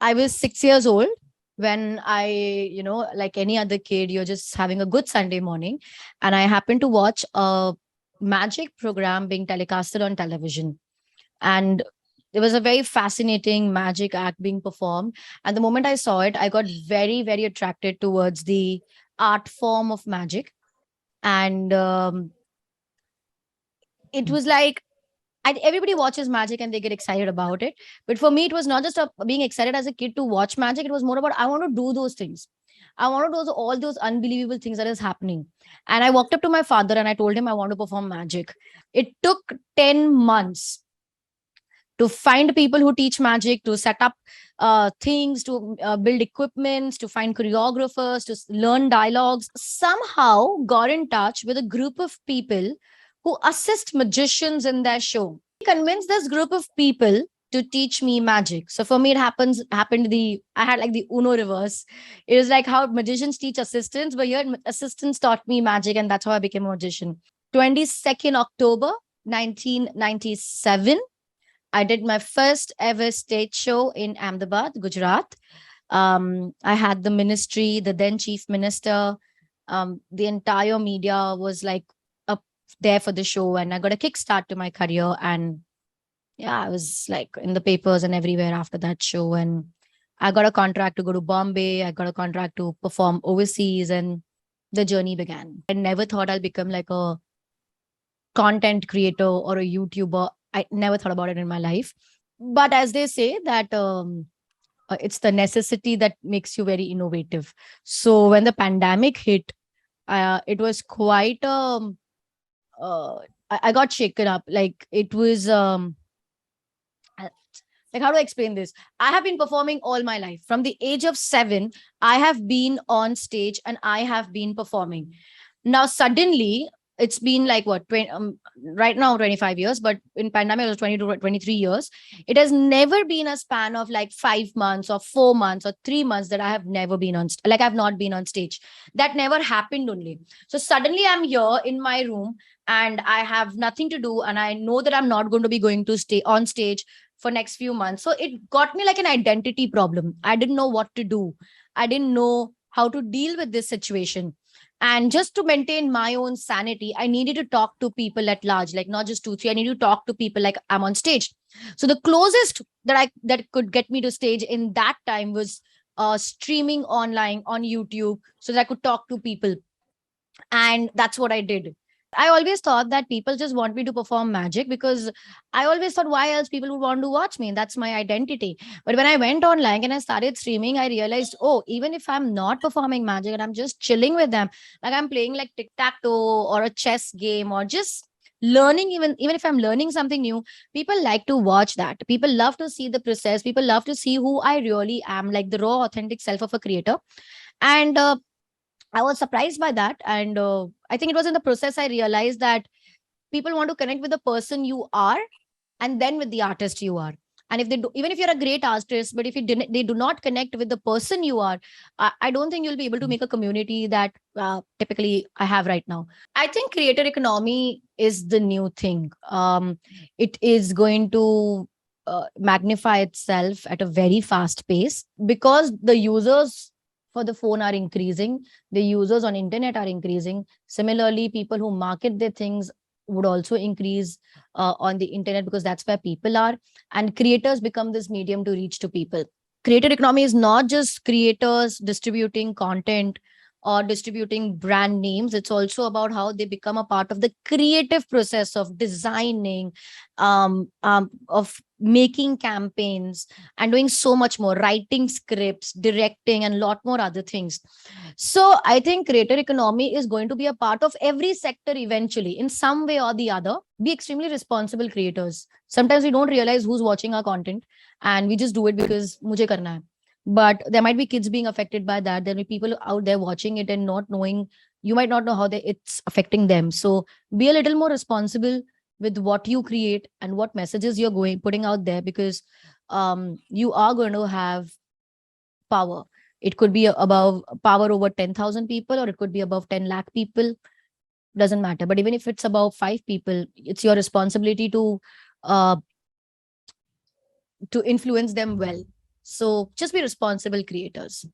I was 6 years old when like any other kid, you're just having a good Sunday morning. And I happened to watch a magic program being telecasted on television. And there was a very fascinating magic act being performed. And the moment I saw it, I got very, very attracted towards the art form of magic. And it was like, everybody watches magic and they get excited about it. But for me, it was not just being excited as a kid to watch magic. It was more about I want to do those things. I want to do all those unbelievable things that is happening. And I walked up to my father and I told him I want to perform magic. It took 10 months to find people who teach magic, to set up things, to build equipments, to find choreographers, to learn dialogues. Somehow got in touch with a group of people who assist magicians in their show. Convinced this group of people to teach me magic. So for me, it happened I had like the Uno reverse. It was like how magicians teach assistants, but here assistants taught me magic, and that's how I became a magician. 22nd October 1997. I did my first ever stage show in Ahmedabad, Gujarat. I had the ministry, the then chief minister, the entire media was like up there for the show, and I got a kickstart to my career. And yeah, I was like in the papers and everywhere after that show. And I got a contract to go to Bombay. I got a contract to perform overseas, and the journey began. I never thought I'll become like a content creator or a YouTuber. I never thought about it in my life. But as they say that it's the necessity that makes you very innovative. So when the pandemic hit, it was quite I got shaken up. Like it was like, how do I explain this? I have been performing all my life. From the age of 7, I have been on stage and I have been performing. Now suddenly it's been like what, 20, right now 25 years, but in pandemic it was 20 to 23 years. It has never been a span of like 5 months or 4 months or 3 months that I have never been on like I've not been on stage. That never happened only. So suddenly I'm here in my room and I have nothing to do, and I know that I'm not going to be going to stay on stage for next few months. So it got me like an identity problem. I didn't know what to do. I didn't know how to deal with this situation. And just to maintain my own sanity, I needed to talk to people at large, like not just two, three. I need to talk to people like I'm on stage. So the closest that could get me to stage in that time was streaming online on YouTube so that I could talk to people. And that's what I did. I always thought that people just want me to perform magic because I always thought why else people would want to watch me. That's my identity. But when I went online and I started streaming, I realized, oh, even if I'm not performing magic and I'm just chilling with them, like I'm playing like tic-tac-toe or a chess game or just learning, even if I'm learning something new, people like to watch that. People love to see the process. People love to see who I really am, like the raw, authentic self of a creator. And I was surprised by that. And I think it was in the process I realized that people want to connect with the person you are and then with the artist you are. And if they do, even if you're a great artist, but if you didn't, they do not connect with the person you are, I don't think you'll be able to make a community that typically I have right now. I think creator economy is the new thing. It is going to magnify itself at a very fast pace because the users for the phone are increasing, the users on internet are increasing. Similarly, people who market their things would also increase on the internet because that's where people are, and creators become this medium to reach to people. Creator economy is not just creators distributing content or distributing brand names. It's also about how they become a part of the creative process of designing, of making campaigns, and doing so much more, writing scripts, directing, and a lot more other things. So I think creator economy is going to be a part of every sector eventually, in some way or the other. Be extremely responsible creators. Sometimes we don't realize who's watching our content, and we just do it because mujhe karna hai. But there might be kids being affected by that. There'll be people out there watching it and not knowing. You might not know how it's affecting them. So be a little more responsible with what you create and what messages you're putting out there, because you are going to have power. It could be above power over 10,000 people, or it could be above 10 lakh people. Doesn't matter. But even if it's above 5 people, it's your responsibility uh, to influence them well. So just be responsible creators.